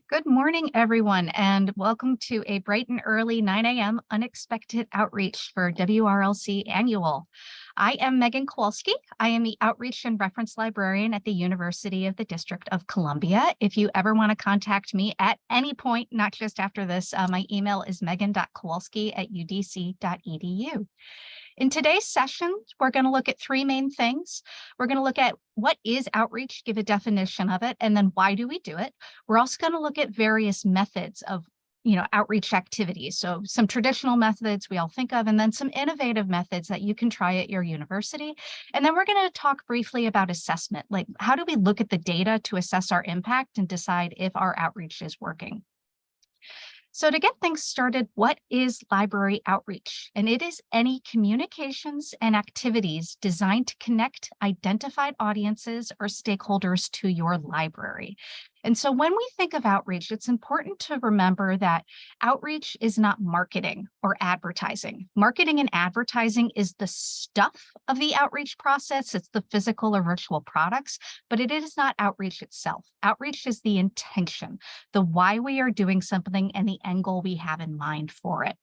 Good morning, everyone, and welcome to a bright and early 9 a.m. unexpected outreach for WRLC Annual. I am Meghan Kowalski. I am the Outreach and Reference Librarian at the University of the District of Columbia. If you ever want to contact me at any point, not just after this, my email is megan.kowalski@udc.edu. In today's session, we're going to look at three main things. We're going to look at what is outreach, give a definition of it, and then why do we do it? We're also going to look at various methods of outreach activities. So some traditional methods we all think of, and then some innovative methods that you can try at your university. And then we're going to talk briefly about assessment, like how do we look at the data to assess our impact and decide if our outreach is working? So to get things started, what is library outreach? And it is any communications and activities designed to connect identified audiences or stakeholders to your library. And so when we think of outreach, it's important to remember that outreach is not marketing or advertising. Marketing and advertising is the stuff of the outreach process. It's the physical or virtual products, but it is not outreach itself. Outreach is the intention, the why we are doing something and the end goal we have in mind for it.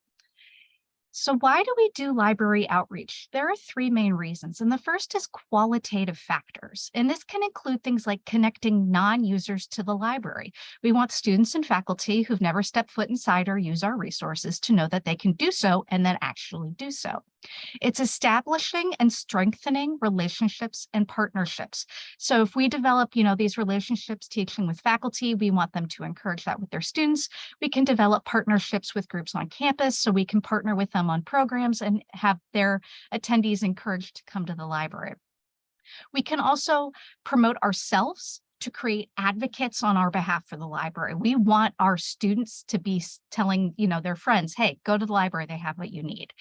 So why do we do library outreach? There are three main reasons. And the first is qualitative factors. And this can include things like connecting non-users to the library. We want students and faculty who've never stepped foot inside or use our resources to know that they can do so and then actually do so. It's establishing and strengthening relationships and partnerships. So if we develop, these relationships teaching with faculty, we want them to encourage that with their students. We can develop partnerships with groups on campus so we can partner with them on programs and have their attendees encouraged to come to the library. We can also promote ourselves to create advocates on our behalf for the library. We want our students to be telling, their friends, hey, go to the library, they have what you need.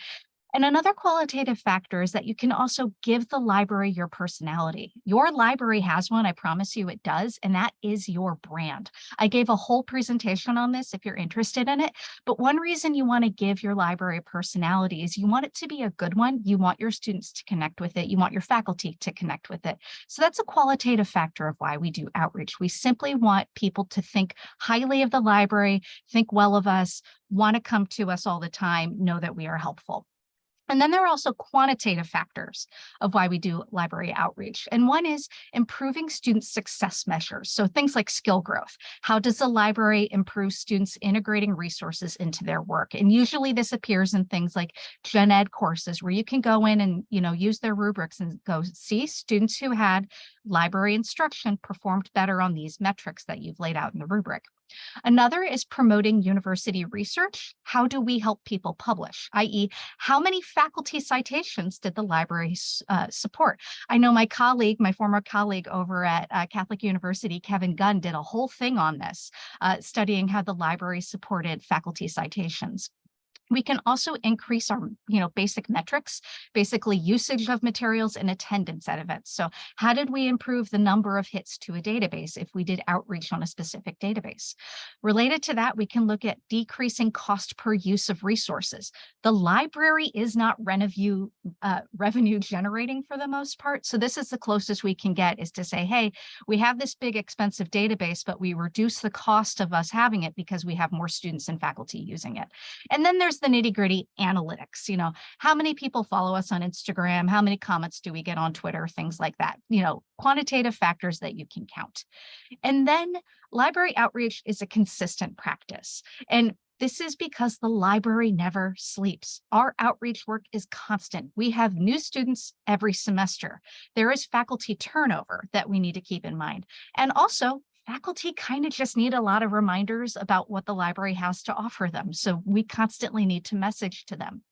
And another qualitative factor is that you can also give the library your personality. Your library has one, I promise you it does, and that is your brand. I gave a whole presentation on this if you're interested in it, but one reason you want to give your library a personality is you want it to be a good one. You want your students to connect with it. You want your faculty to connect with it. So that's a qualitative factor of why we do outreach. We simply want people to think highly of the library, think well of us, want to come to us all the time, know that we are helpful. And then there are also quantitative factors of why we do library outreach. And one is improving student success measures. So things like skill growth. How does the library improve students integrating resources into their work? And usually this appears in things like gen ed courses where you can go in and use their rubrics and go see students who had library instruction performed better on these metrics that you've laid out in the rubric. Another is promoting university research. How do we help people publish, i.e., how many faculty citations did the library support? I know my former colleague over at Catholic University, Kevin Gunn, did a whole thing on this, studying how the library supported faculty citations. We can also increase our, basic metrics, basically usage of materials and attendance at events. So how did we improve the number of hits to a database if we did outreach on a specific database? Related to that, we can look at decreasing cost per use of resources. The library is not revenue generating for the most part. So this is the closest we can get, is to say, hey, we have this big expensive database, but we reduce the cost of us having it because we have more students and faculty using it. And then there's the nitty-gritty analytics. How many people follow us on Instagram? How many comments do we get on Twitter? Things like that, quantitative factors that you can count. And then library outreach is a consistent practice. And this is because the library never sleeps. Our outreach work is constant. We have new students every semester. There is faculty turnover that we need to keep in mind. And also, faculty kind of just need a lot of reminders about what the library has to offer them. So we constantly need to message to them.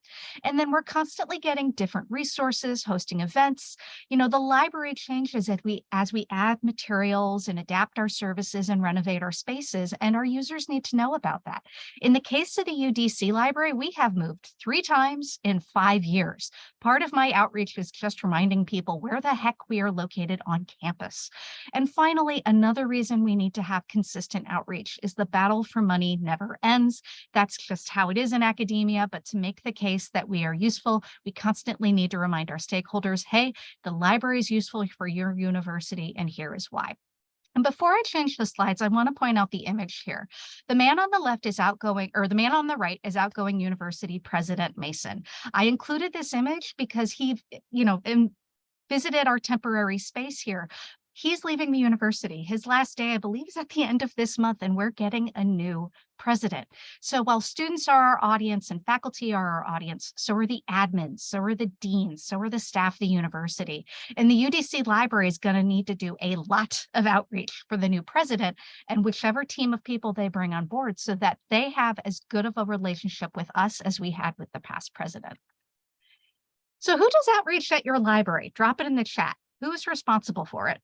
And then we're constantly getting different resources, hosting events. The library changes as we add materials and adapt our services and renovate our spaces, and our users need to know about that. In the case of the UDC library, we have moved 3 times in 5 years. Part of my outreach is just reminding people where the heck we are located on campus. And finally, another reason we need to have consistent outreach is the battle for money never ends. That's just how it is in academia, but to make the case that we are useful, we constantly need to remind our stakeholders, hey, the library is useful for your university, and here is why. And before I change the slides, I want to point out the image here. The man on the left is outgoing, or the man on the right is outgoing University President Mason. I included this image because he, visited our temporary space here. He's leaving the university. His last day, I believe, is at the end of this month, and we're getting a new president. So while students are our audience and faculty are our audience, so are the admins, so are the deans, so are the staff of the university. And the UDC library is going to need to do a lot of outreach for the new president and whichever team of people they bring on board so that they have as good of a relationship with us as we had with the past president. So who does outreach at your library? Drop it in the chat. Who is responsible for it?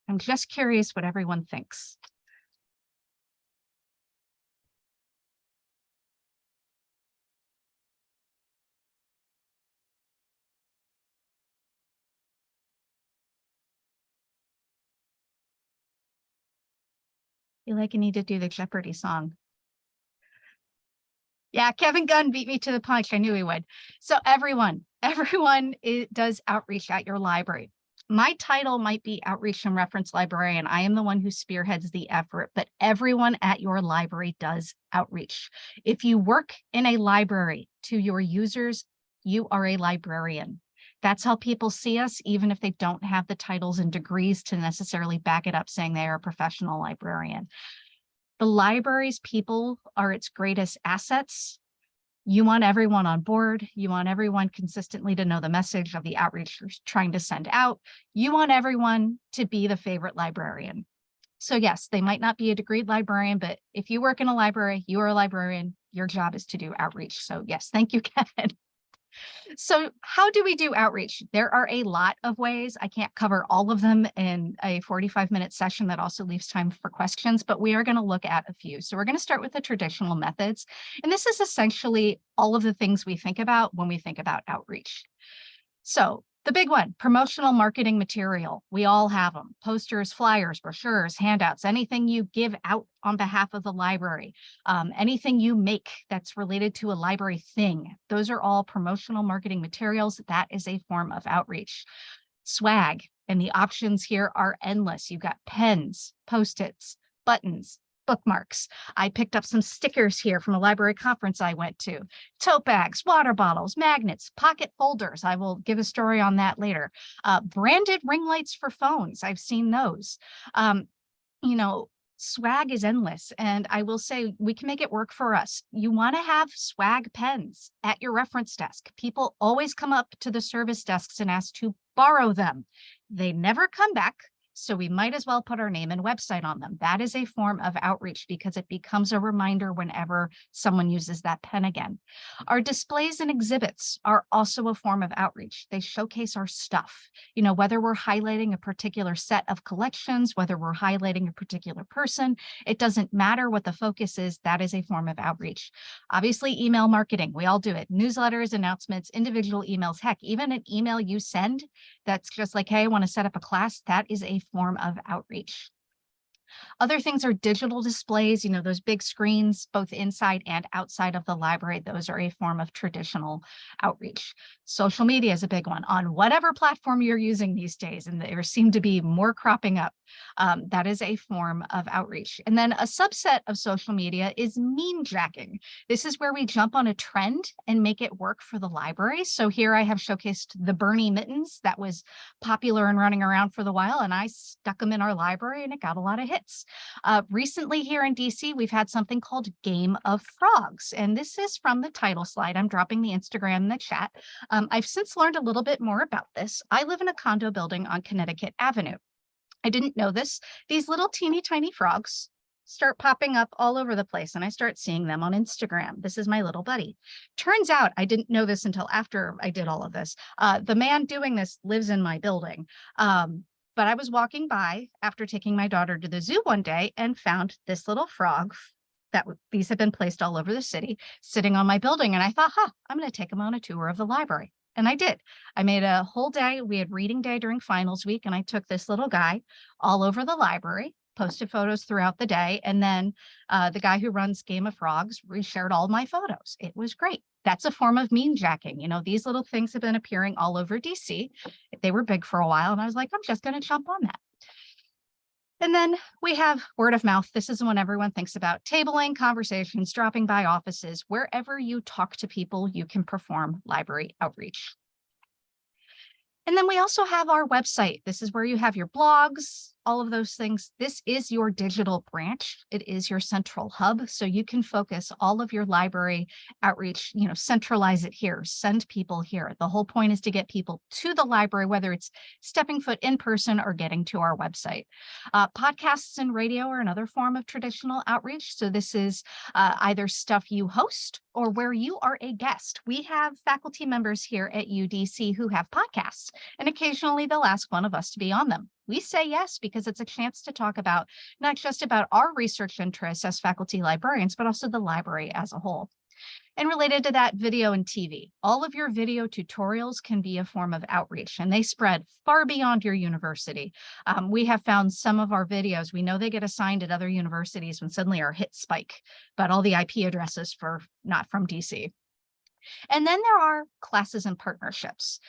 I'm just curious what everyone thinks. I feel like I need to do the Jeopardy song. Yeah, Kevin Gunn beat me to the punch. I knew he would. So everyone does outreach at your library. My title might be Outreach and Reference Librarian. I am the one who spearheads the effort, but everyone at your library does outreach. If you work in a library to your users, you are a librarian. That's how people see us, even if they don't have the titles and degrees to necessarily back it up saying they are a professional librarian. The library's people are its greatest assets. You want everyone on board. You want everyone consistently to know the message of the outreach you're trying to send out. You want everyone to be the favorite librarian. So yes, they might not be a degreed librarian, but if you work in a library, you are a librarian, your job is to do outreach. So yes, thank you, Kevin. So how do we do outreach? There are a lot of ways. I can't cover all of them in a 45-minute session that also leaves time for questions, but we are going to look at a few. So we're going to start with the traditional methods. And this is essentially all of the things we think about when we think about outreach. So the big one, promotional marketing material. We all have them. Posters, flyers, brochures, handouts, anything you give out on behalf of the library, anything you make that's related to a library thing. Those are all promotional marketing materials. That is a form of outreach. Swag, and the options here are endless. You've got pens, Post-its, buttons, bookmarks. I picked up some stickers here from a library conference I went to. Tote bags, water bottles, magnets, pocket folders. I will give a story on that later. Branded ring lights for phones. I've seen those. Swag is endless. And I will say we can make it work for us. You want to have swag pens at your reference desk. People always come up to the service desks and ask to borrow them. They never come back. So we might as well put our name and website on them. That is a form of outreach because it becomes a reminder whenever someone uses that pen again. Our displays and exhibits are also a form of outreach. They showcase our stuff, whether we're highlighting a particular set of collections, whether we're highlighting a particular person, it doesn't matter what the focus is, that is a form of outreach. Obviously, email marketing, we all do it. Newsletters, announcements, individual emails, heck, even an email you send that's just like, hey, I want to set up a class, that is a form of outreach. Other things are digital displays, those big screens, both inside and outside of the library. Those are a form of traditional outreach. Social media is a big one on whatever platform you're using these days, and there seem to be more cropping up. That is a form of outreach. And then a subset of social media is meme jacking. This is where we jump on a trend and make it work for the library. So here I have showcased the Bernie mittens that was popular and running around for the while, and I stuck them in our library and it got a lot of hits. Recently here in DC, we've had something called Game of Frogs, and this is from the title slide. I'm dropping the Instagram in the chat. I've since learned a little bit more about this. I live in a condo building on Connecticut Avenue. I didn't know this. These little teeny tiny frogs start popping up all over the place, and I start seeing them on Instagram. This is my little buddy. Turns out I didn't know this until after I did all of this. The man doing this lives in my building. But I was walking by after taking my daughter to the zoo one day and found this little frog these have been placed all over the city, sitting on my building. And I thought, I'm going to take him on a tour of the library. And I did. I made a whole day. We had reading day during finals week, and I took this little guy all over the library, posted photos throughout the day. And then the guy who runs Game of Frogs reshared all my photos. It was great. That's a form of mean jacking. You know, these little things have been appearing all over DC. They were big for a while, and I was like, I'm just going to jump on that. And then we have word of mouth. This is when everyone thinks about tabling, conversations, dropping by offices. Wherever you talk to people, you can perform library outreach. And then we also have our website. This is where you have your blogs, all of those things. This is your digital branch. It is your central hub. So you can focus all of your library outreach, you know, centralize it here, send people here. The whole point is to get people to the library, whether it's stepping foot in person or getting to our website. Podcasts and radio are another form of traditional outreach. So this is either stuff you host or where you are a guest. We have faculty members here at UDC who have podcasts, and occasionally they'll ask one of us to be on them. We say yes because it's a chance to talk about not just about our research interests as faculty librarians, but also the library as a whole. And related to that, video and TV. All of your video tutorials can be a form of outreach, and they spread far beyond your university. We have found some of our videos, we know they get assigned at other universities when suddenly our hits spike, but all the IP addresses for not from DC. And then there are classes and partnerships.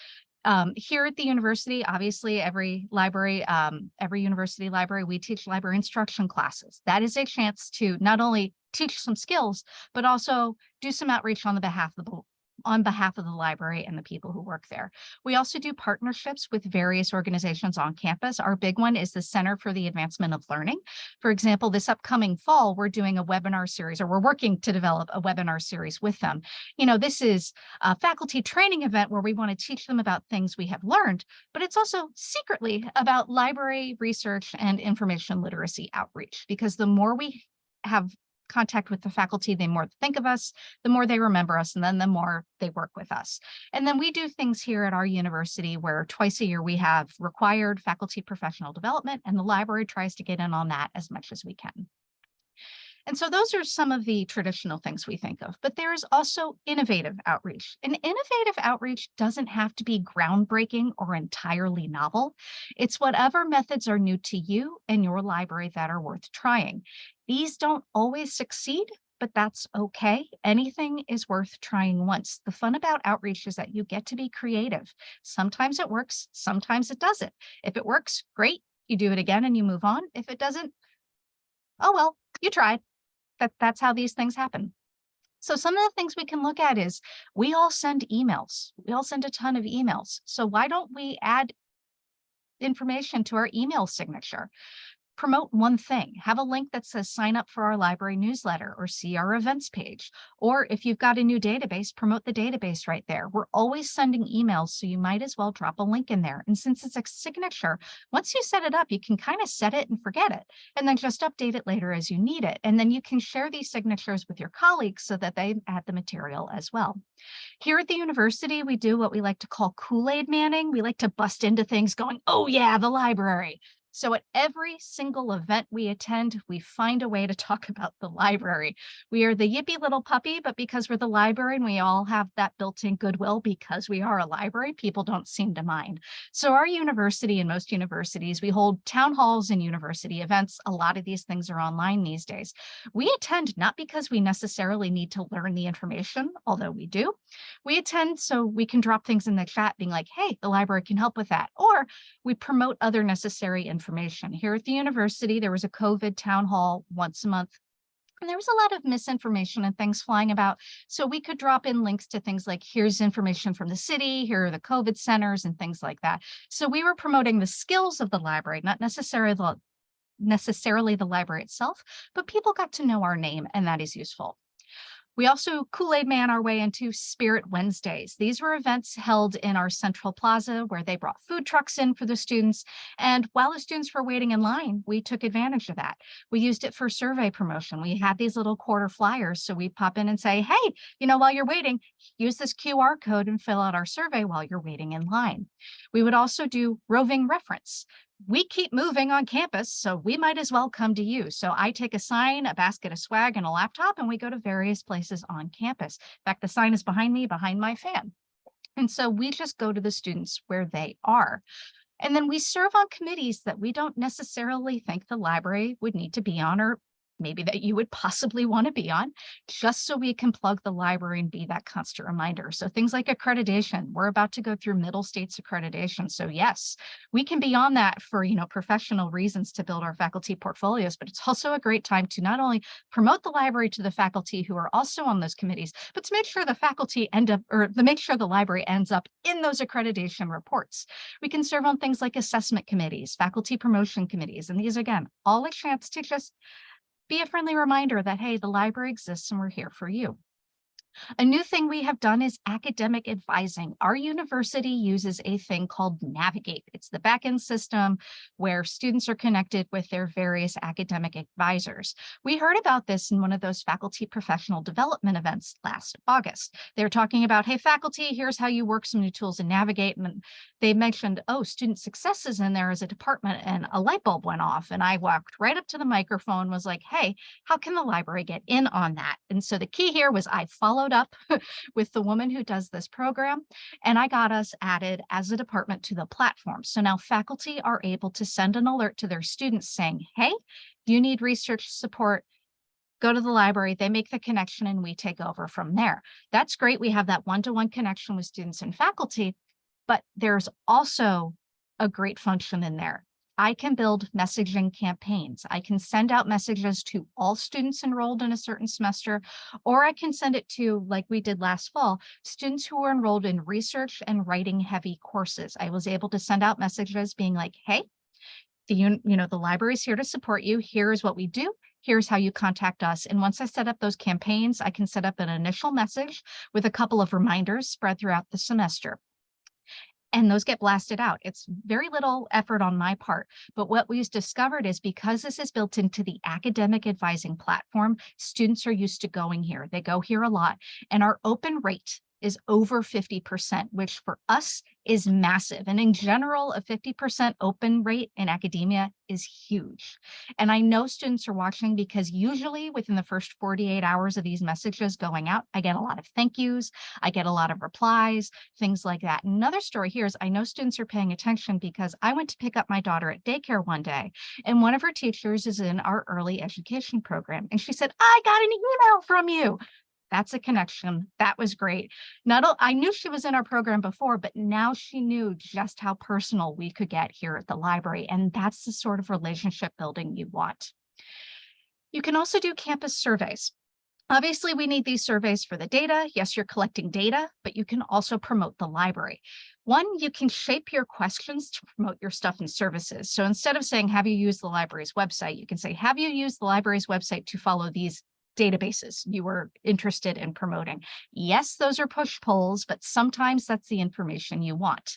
Here at the university, obviously every library, every university library, we teach library instruction classes. That is a chance to not only teach some skills, but also do some outreach on behalf of the library and the people who work there. We also do partnerships with various organizations on campus. Our big one is the Center for the Advancement of Learning. For example, this upcoming fall, we're doing a webinar series, or we're working to develop a webinar series with them. You know, this is a faculty training event where we want to teach them about things we have learned, but it's also secretly about library research and information literacy outreach, because the more we have contact with the faculty, the more they think of us, the more they remember us, and then the more they work with us. And then we do things here at our university where twice a year we have required faculty professional development, and the library tries to get in on that as much as we can. And so those are some of the traditional things we think of, but there is also innovative outreach. And innovative outreach doesn't have to be groundbreaking or entirely novel. It's whatever methods are new to you and your library that are worth trying. These don't always succeed, but that's okay. Anything is worth trying once. The fun about outreach is that you get to be creative. Sometimes it works, sometimes it doesn't. If it works, great. You do it again and you move on. If it doesn't, oh well, you tried. That's how these things happen. So some of the things we can look at is we all send emails. We all send a ton of emails. So why don't we add information to our email signature? Promote one thing. Have a link that says sign up for our library newsletter or see our events page. Or if you've got a new database, promote the database right there. We're always sending emails, so you might as well drop a link in there. And since it's a signature, once you set it up, you can kind of set it and forget it, and then just update it later as you need it. And then you can share these signatures with your colleagues so that they add the material as well. Here at the university, we do what we like to call Kool-Aid manning. We like to bust into things going, oh yeah, the library. So at every single event we attend, we find a way to talk about the library. We are the yippy little puppy, but because we're the library and we all have that built-in goodwill because we are a library, people don't seem to mind. So our university and most universities, we hold town halls and university events. A lot of these things are online these days. We attend not because we necessarily need to learn the information, although we do. We attend so we can drop things in the chat being like, hey, the library can help with that. Or we promote other necessary information. Here at the university, there was a COVID town hall once a month, and there was a lot of misinformation and things flying about. So we could drop in links to things like, here's information from the city, here are the COVID centers and things like that. So we were promoting the skills of the library, not necessarily the library itself, but people got to know our name, and that is useful. We also Kool-Aid man our way into Spirit Wednesdays. These were events held in our central plaza where they brought food trucks in for the students. And while the students were waiting in line, we took advantage of that. We used it for survey promotion. We had these little quarter flyers. So we pop in and say, hey, you know, while you're waiting, use this QR code and fill out our survey while you're waiting in line. We would also do roving reference. We keep moving on campus, so we might as well come to you. So I take a sign, a basket of swag, and a laptop, and we go to various places on campus. In fact, the sign is behind me, behind my fan. And so we just go to the students where they are. And then we serve on committees that we don't necessarily think the library would need to be on, or maybe that you would possibly want to be on, just so we can plug the library and be that constant reminder. So things like accreditation, we're about to go through middle states accreditation. So yes, we can be on that for, professional reasons to build our faculty portfolios, but it's also a great time to not only promote the library to the faculty who are also on those committees, but to make sure the faculty make sure the library ends up in those accreditation reports. We can serve on things like assessment committees, faculty promotion committees, and these, again, all a chance to just be a friendly reminder that, hey, the library exists and we're here for you. A new thing we have done is academic advising. Our university uses a thing called Navigate. It's the backend system where students are connected with their various academic advisors. We heard about this in one of those faculty professional development events last August. They were talking about, hey, faculty, here's how you work some new tools in Navigate. And they mentioned, oh, student success is in there as a department, and a light bulb went off. And I walked right up to the microphone, was like, hey, how can the library get in on that? And so the key here was I followed up with the woman who does this program, and I got us added as a department to the platform. So now faculty are able to send an alert to their students saying, hey, do you need research support? Go to the library, they make the connection, and we take over from there. That's great. We have that one-to-one connection with students and faculty, but there's also a great function in there. I can build messaging campaigns. I can send out messages to all students enrolled in a certain semester, or I can send it to, like we did last fall, students who were enrolled in research and writing heavy courses. I was able to send out messages being like, hey, the library's here to support you. Here's what we do. Here's how you contact us. And once I set up those campaigns, I can set up an initial message with a couple of reminders spread throughout the semester. And those get blasted out. It's very little effort on my part. But what we've discovered is, because this is built into the academic advising platform, students are used to going here. They go here a lot. And our open rate is over 50%, which for us is massive. And in general, a 50% open rate in academia is huge. And I know students are watching, because usually within the first 48 hours of these messages going out, I get a lot of thank yous, I get a lot of replies, things like that. Another story here is I know students are paying attention, because I went to pick up my daughter at daycare one day, and one of her teachers is in our early education program. And she said, I got an email from you. That's a connection. That was great. I knew she was in our program before, but now she knew just how personal we could get here at the library. And that's the sort of relationship building you want. You can also do campus surveys. Obviously, we need these surveys for the data. Yes, you're collecting data, but you can also promote the library. One, you can shape your questions to promote your stuff and services. So instead of saying, have you used the library's website? You can say, have you used the library's website to follow these databases you were interested in promoting? Yes, those are push polls, but sometimes that's the information you want.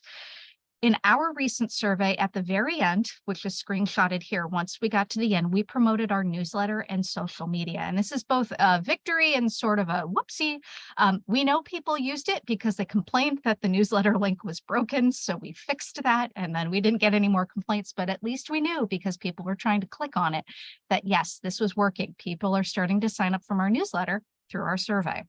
In our recent survey at the very end, which is screenshotted here, once we got to the end, we promoted our newsletter and social media. And this is both a victory and sort of a whoopsie. We know people used it because they complained that the newsletter link was broken. So we fixed that, and then we didn't get any more complaints, but at least we knew, because people were trying to click on it, that yes, this was working. People are starting to sign up from our newsletter through our survey.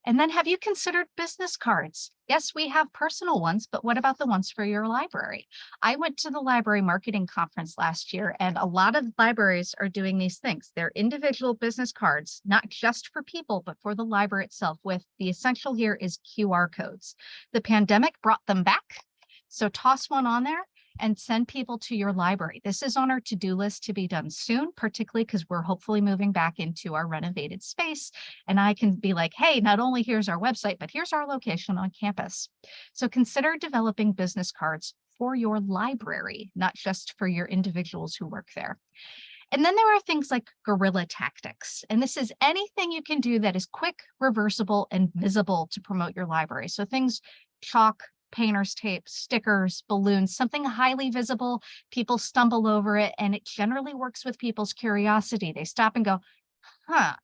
And then, have you considered business cards? Yes, we have personal ones, but what about the ones for your library? I went to the library marketing conference last year, and a lot of libraries are doing these things. They're individual business cards, not just for people, but for the library itself, with the essential here is QR codes. The pandemic brought them back, so toss one on there and send people to your library. This is on our to-do list to be done soon, particularly because we're hopefully moving back into our renovated space. And I can be like, hey, not only here's our website, but here's our location on campus. So consider developing business cards for your library, not just for your individuals who work there. And then there are things like guerrilla tactics. And this is anything you can do that is quick, reversible, and visible to promote your library. So things, chalk, painter's tape, stickers, balloons, something highly visible. People stumble over it, and it generally works with people's curiosity. They stop and go, huh,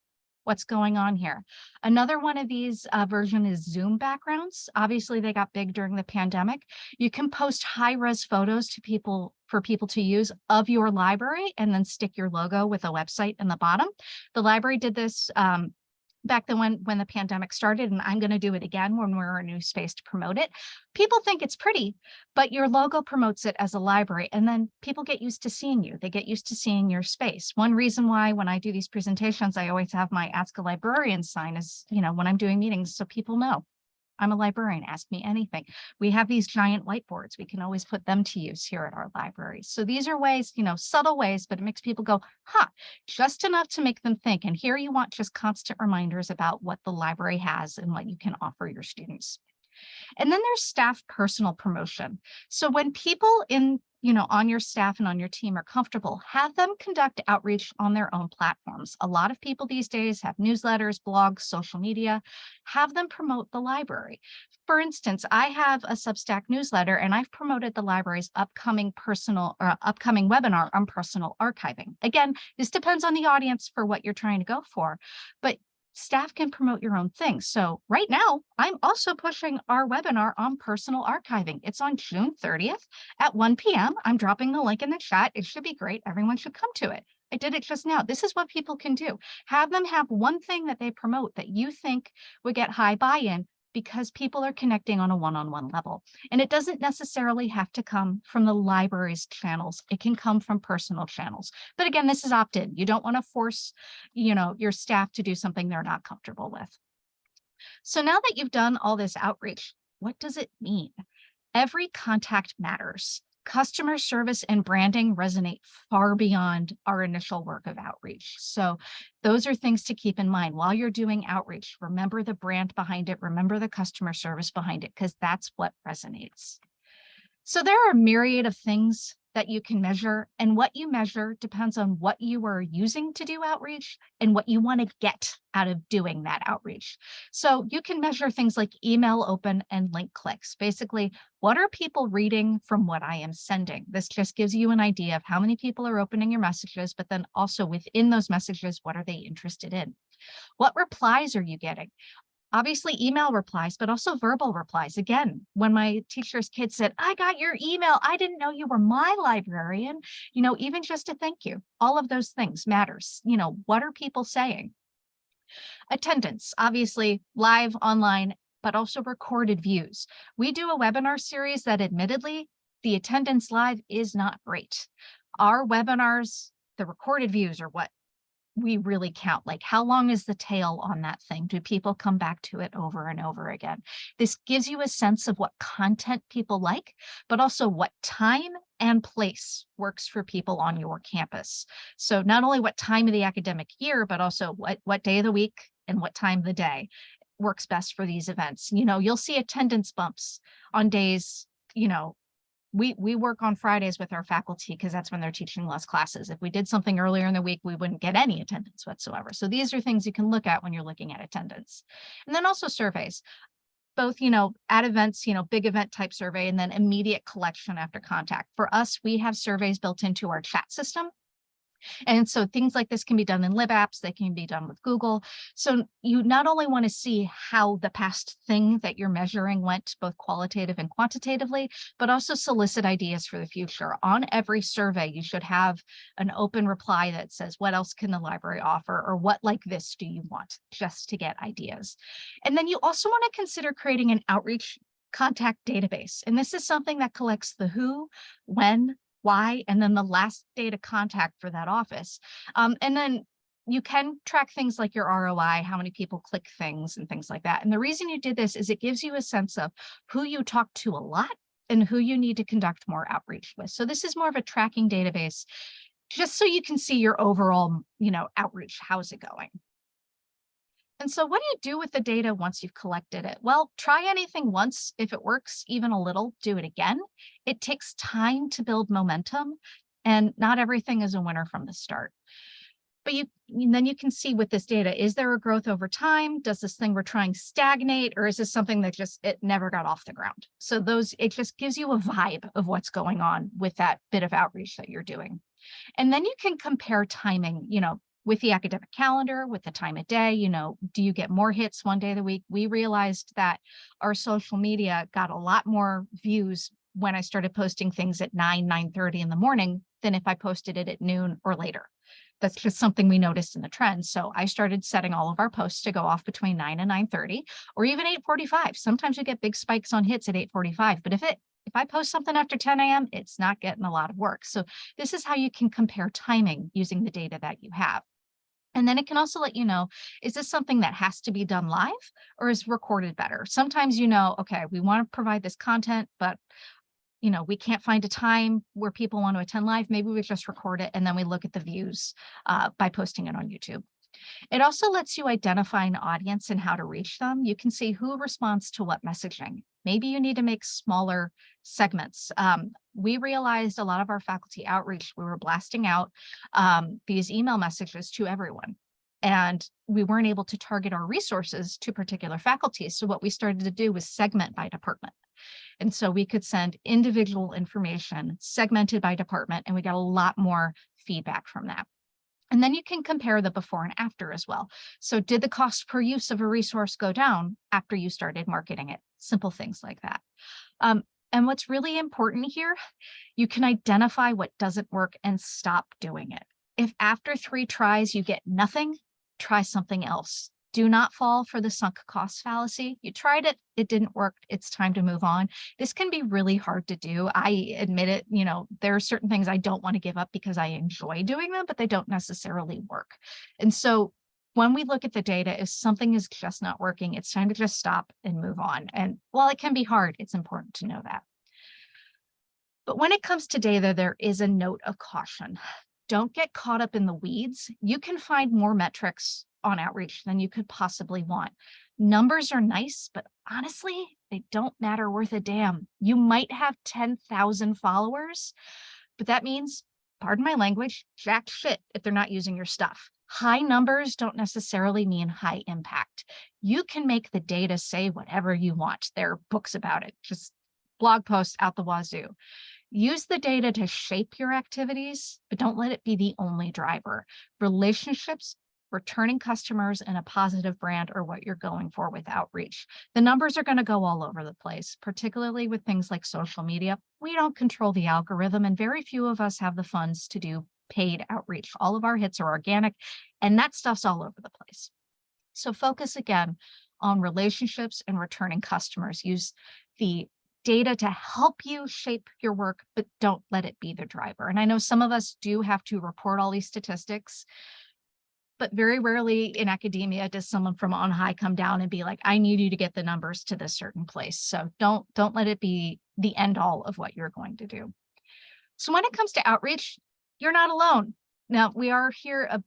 what's going on here? Another one of these version is Zoom backgrounds. Obviously, they got big during the pandemic. You can post high-res photos to people for people to use of your library, and then stick your logo with a website in the bottom. The library did this back then when the pandemic started, and I'm going to do it again when we're in a new space to promote it. People think it's pretty, but your logo promotes it as a library, and then people get used to seeing you. They get used to seeing your space. One reason why when I do these presentations, I always have my Ask a Librarian sign is, when I'm doing meetings, so people know I'm a librarian, ask me anything. We have these giant whiteboards. We can always put them to use here at our library. So these are ways, subtle ways, but it makes people go, just enough to make them think. And here you want just constant reminders about what the library has and what you can offer your students. And then there's staff personal promotion. So when people on your staff and on your team are comfortable, have them conduct outreach on their own platforms. A lot of people these days have newsletters, blogs, social media. Have them promote the library. For instance, I have a Substack newsletter, and I've promoted the library's upcoming webinar on personal archiving. Again, this depends on the audience for what you're trying to go for, but staff can promote your own things. So right now, I'm also pushing our webinar on personal archiving. It's on June 30th at 1 p.m. I'm dropping the link in the chat. It should be great. Everyone should come to it. I did it just now. This is what people can do. Have them have one thing that they promote that you think would get high buy-in, because people are connecting on a one-on-one level. And it doesn't necessarily have to come from the library's channels. It can come from personal channels. But again, this is opt-in. You don't want to force, your staff to do something they're not comfortable with. So now that you've done all this outreach, what does it mean? Every contact matters. Customer service and branding resonate far beyond our initial work of outreach. So those are things to keep in mind while you're doing outreach. Remember the brand behind it. Remember the customer service behind it, because that's what resonates. So there are a myriad of things that you can measure, and what you measure depends on what you are using to do outreach and what you want to get out of doing that outreach. So you can measure things like email open and link clicks. Basically, what are people reading from what I am sending? This just gives you an idea of how many people are opening your messages, but then also within those messages, what are they interested in? What replies are you getting? Obviously email replies, but also verbal replies. Again, when my teacher's kid said, I got your email, I didn't know you were my librarian, even just a thank you, all of those things matters. What are people saying? Attendance, obviously live, online, but also recorded views. We do a webinar series that admittedly, the attendance live is not great. Our webinars, the recorded views are what we really count. Like, how long is the tail on that thing? Do people come back to it over and over again? This gives you a sense of what content people like, but also what time and place works for people on your campus. So not only what time of the academic year, but also what day of the week and what time of the day works best for these events. You'll see attendance bumps on days, we work on Fridays with our faculty because that's when they're teaching less classes. If we did something earlier in the week, we wouldn't get any attendance whatsoever. So these are things you can look at when you're looking at attendance. And then also surveys, both, at events, big event type survey, and then immediate collection after contact. For us, we have surveys built into our chat system. And so things like this can be done in LibApps, they can be done with Google. So you not only want to see how the past thing that you're measuring went, both qualitative and quantitatively, but also solicit ideas for the future. On every survey, you should have an open reply that says, what else can the library offer? Or what like this do you want? Just to get ideas. And then you also want to consider creating an outreach contact database. And this is something that collects the who, when, why, and then the last date of contact for that office. And then you can track things like your ROI, how many people click things and things like that. And the reason you did this is it gives you a sense of who you talk to a lot and who you need to conduct more outreach with. So this is more of a tracking database, just so you can see your overall, outreach. How's it going? And so what do you do with the data once you've collected it? Well, try anything once. If it works even a little, do it again. It takes time to build momentum, and not everything is a winner from the start. But then you can see with this data, is there a growth over time? Does this thing we're trying stagnate, or is this something that it never got off the ground? So it just gives you a vibe of what's going on with that bit of outreach that you're doing. And then you can compare timing, with the academic calendar, with the time of day, do you get more hits one day of the week? We realized that our social media got a lot more views when I started posting things at 9:30 in the morning than if I posted it at noon or later. That's just something we noticed in the trends. So I started setting all of our posts to go off between 9 and 9:30, or even 8:45. Sometimes you get big spikes on hits at 8:45, but if I post something after 10 a.m., it's not getting a lot of work. So this is how you can compare timing using the data that you have. And then it can also let you know, is this something that has to be done live or is recorded better? Sometimes okay, we want to provide this content, but we can't find a time where people want to attend live. Maybe we just record it and then we look at the views by posting it on YouTube. It also lets you identify an audience and how to reach them. You can see who responds to what messaging. Maybe you need to make smaller segments. We realized a lot of our faculty outreach, we were blasting out these email messages to everyone. And we weren't able to target our resources to particular faculties. So what we started to do was segment by department. And so we could send individual information segmented by department, and we got a lot more feedback from that. And then you can compare the before and after as well. So did the cost per use of a resource go down after you started marketing it? Simple things like that. And what's really important here, you can identify what doesn't work and stop doing it. If after 3 tries you get nothing, try something else. Do not fall for the sunk cost fallacy. You tried it, it didn't work, it's time to move on. This can be really hard to do. I admit it, there are certain things I don't want to give up because I enjoy doing them, but they don't necessarily work. And so when we look at the data, if something is just not working, it's time to just stop and move on. And while it can be hard, it's important to know that. But when it comes to data, there is a note of caution. Don't get caught up in the weeds. You can find more metrics on outreach than you could possibly want. Numbers are nice, but honestly, they don't matter worth a damn. You might have 10,000 followers, but that means, pardon my language, jack shit if they're not using your stuff. High numbers don't necessarily mean high impact. You can make the data say whatever you want. There are books about it, just blog posts out the wazoo. Use the data to shape your activities, but don't let it be the only driver. Relationships, returning customers, and a positive brand are what you're going for with outreach. The numbers are going to go all over the place, particularly with things like social media. We don't control the algorithm, and very few of us have the funds to do paid outreach. All of our hits are organic, and that stuff's all over the place. So focus again on relationships and returning customers. Use the data to help you shape your work, but don't let it be the driver. And I know some of us do have to report all these statistics, but very rarely in academia does someone from on high come down and be like, I need you to get the numbers to this certain place. So don't let it be the end all of what you're going to do. So when it comes to outreach, you're not alone. Now, we are here a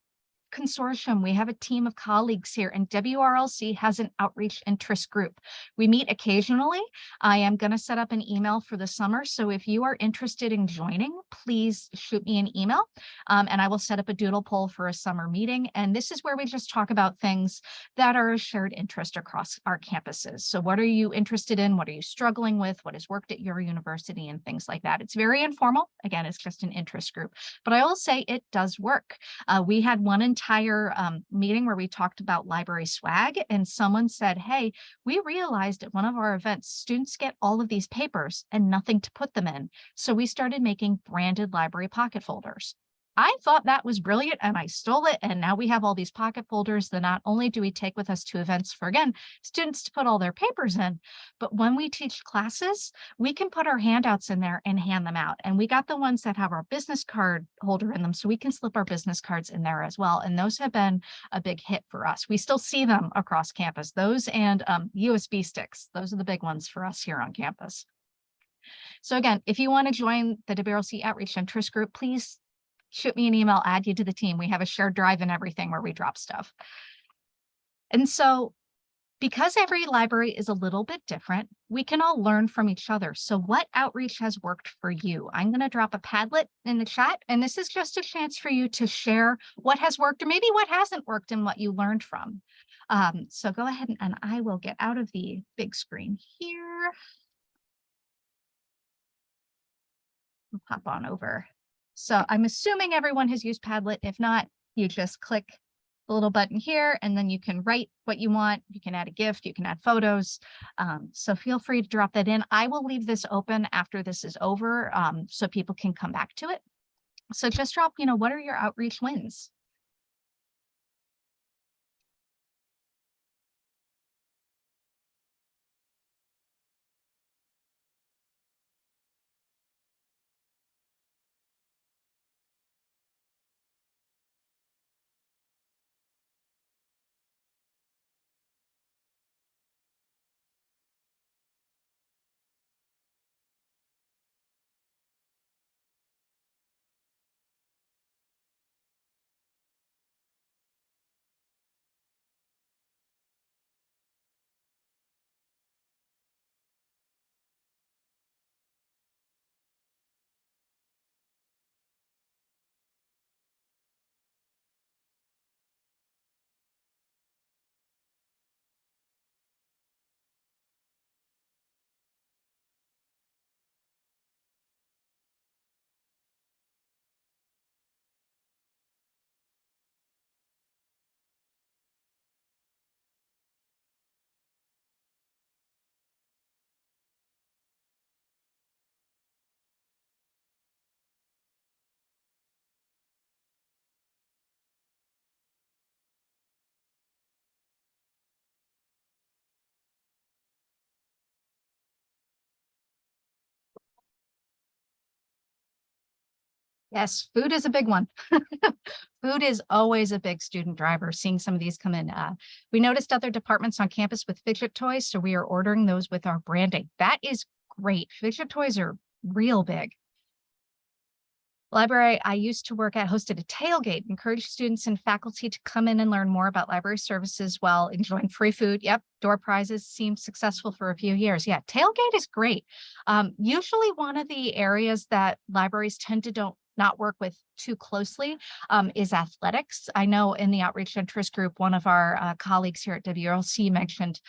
consortium. We have a team of colleagues here, and WRLC has an outreach interest group. We meet occasionally. I am going to set up an email for the summer. So if you are interested in joining, please shoot me an email and I will set up a doodle poll for a summer meeting. And this is where we just talk about things that are a shared interest across our campuses. So what are you interested in? What are you struggling with? What has worked at your university and things like that? It's very informal. Again, it's just an interest group, but I will say it does work. We had one entire meeting where we talked about library swag, and someone said, hey, we realized at one of our events, students get all of these papers and nothing to put them in. So we started making branded library pocket folders. I thought that was brilliant and I stole it. And now we have all these pocket folders that not only do we take with us to events for, again, students to put all their papers in, but when we teach classes, we can put our handouts in there and hand them out. And we got the ones that have our business card holder in them, so we can slip our business cards in there as well. And those have been a big hit for us. We still see them across campus, those and USB sticks. Those are the big ones for us here on campus. So again, if you want to join the WRLC Outreach Interest Group, please shoot me an email, add you to the team. We have a shared drive and everything where we drop stuff. And so because every library is a little bit different, we can all learn from each other. So what outreach has worked for you? I'm going to drop a Padlet in the chat, and this is just a chance for you to share what has worked or maybe what hasn't worked and what you learned from. So go ahead and I will get out of the big screen here. I'll pop on over. So I'm assuming everyone has used Padlet. If not, you just click the little button here, and then you can write what you want. You can add a gift, you can add photos. So feel free to drop that in. I will leave this open after this is over so people can come back to it. So just drop, what are your outreach wins? Yes, food is a big one. Food is always a big student driver, seeing some of these come in. We noticed other departments on campus with fidget toys, so we are ordering those with our branding. That is great. Fidget toys are real big. Library I used to work at hosted a tailgate, encouraged students and faculty to come in and learn more about library services while enjoying free food. Yep, door prizes seemed successful for a few years. Yeah, tailgate is great. Usually one of the areas that libraries tend to don't not work with too closely is athletics. I know in the outreach interest group, one of our colleagues here at WLC mentioned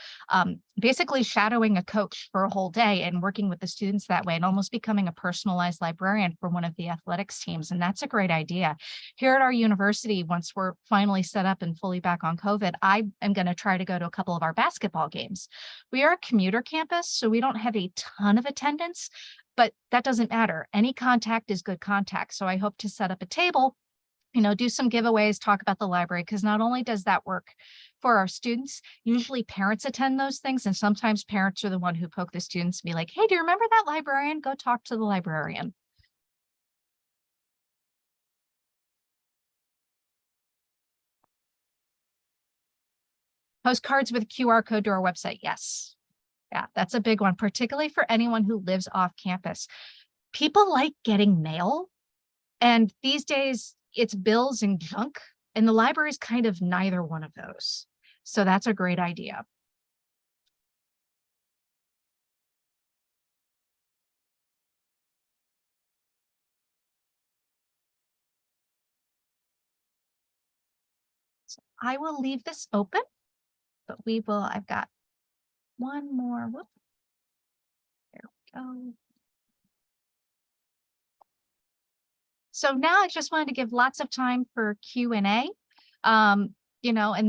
basically shadowing a coach for a whole day and working with the students that way and almost becoming a personalized librarian for one of the athletics teams. And that's a great idea. Here at our university, once we're finally set up and fully back on COVID, I am going to try to go to a couple of our basketball games. We are a commuter campus, so we don't have a ton of attendance, but that doesn't matter. Any contact is good contact. So I hope to set up a table, do some giveaways, talk about the library, because not only does that work for our students, usually parents attend those things. And sometimes parents are the one who poke the students and be like, hey, do you remember that librarian? Go talk to the librarian. Postcards with a QR code to our website. Yes. Yeah, that's a big one, particularly for anyone who lives off campus. People like getting mail. And these days it's bills and junk, and the library is kind of neither one of those. So that's a great idea. So I will leave this open, but I've got one more. Whoop, there we go. So now I just wanted to give lots of time for Q&A. And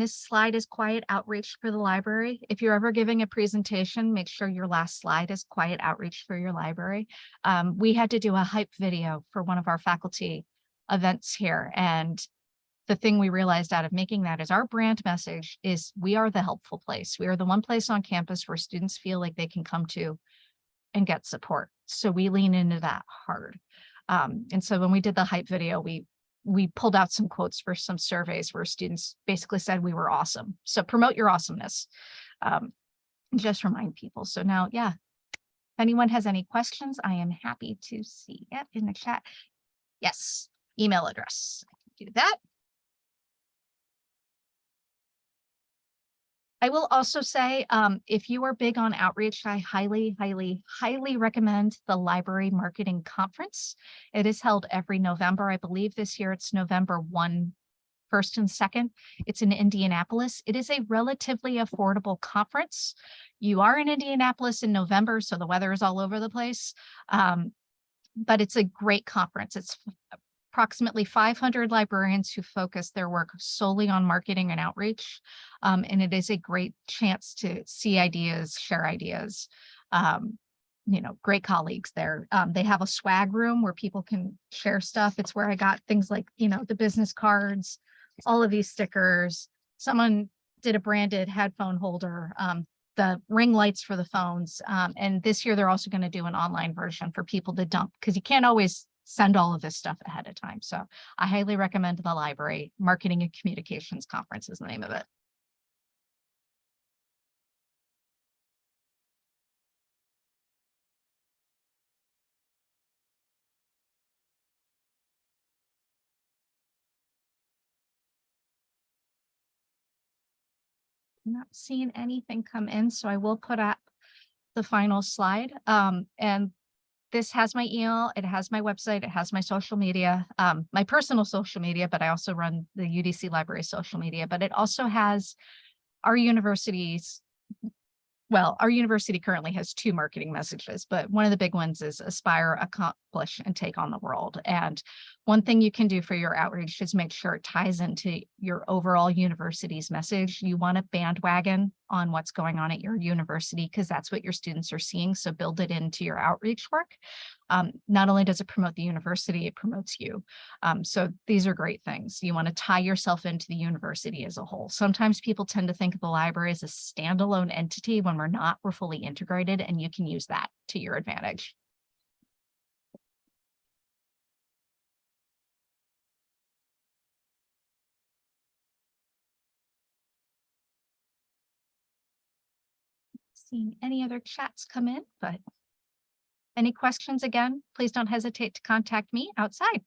this slide is quiet outreach for the library. If you're ever giving a presentation, make sure your last slide is quiet outreach for your library. We had to do a hype video for one of our faculty events here. And the thing we realized out of making that is our brand message is we are the helpful place. We are the one place on campus where students feel like they can come to and get support. So we lean into that hard. And so when we did the hype video, we pulled out some quotes for some surveys where students basically said we were awesome. So promote your awesomeness. Just remind people. So now, yeah, if anyone has any questions, I am happy to see it in the chat. Yes, email address. I can do that. I will also say, if you are big on outreach, I highly, highly, highly recommend the Library Marketing Conference. It is held every November. I believe this year it's November 1, 1st and 2nd. It's in Indianapolis. It is a relatively affordable conference. You are in Indianapolis in November, so the weather is all over the place. But it's a great conference. It's approximately 500 librarians who focus their work solely on marketing and outreach. And it is a great chance to see ideas, share ideas, great colleagues there. They have a swag room where people can share stuff. It's where I got things like, the business cards, all of these stickers. Someone did a branded headphone holder, the ring lights for the phones. And this year, they're also going to do an online version for people to dump because you can't always send all of this stuff ahead of time. So I highly recommend the Library Marketing and Communications Conference is the name of it. Not seeing anything come in, so I will put up the final slide. And this has my email, it has my website, it has my social media, my personal social media, but I also run the UDC Library social media, but it also has our university's our university currently has 2 marketing messages, but one of the big ones is aspire, accomplish, and take on the world. And one thing you can do for your outreach is make sure it ties into your overall university's message. You want to bandwagon on what's going on at your university because that's what your students are seeing. So build it into your outreach work. Not only does it promote the university, it promotes you. So these are great things. You want to tie yourself into the university as a whole. Sometimes people tend to think of the library as a standalone entity when we're not, we're fully integrated, and you can use that to your advantage. Seeing any other chats come in, but any questions again, please don't hesitate to contact me outside.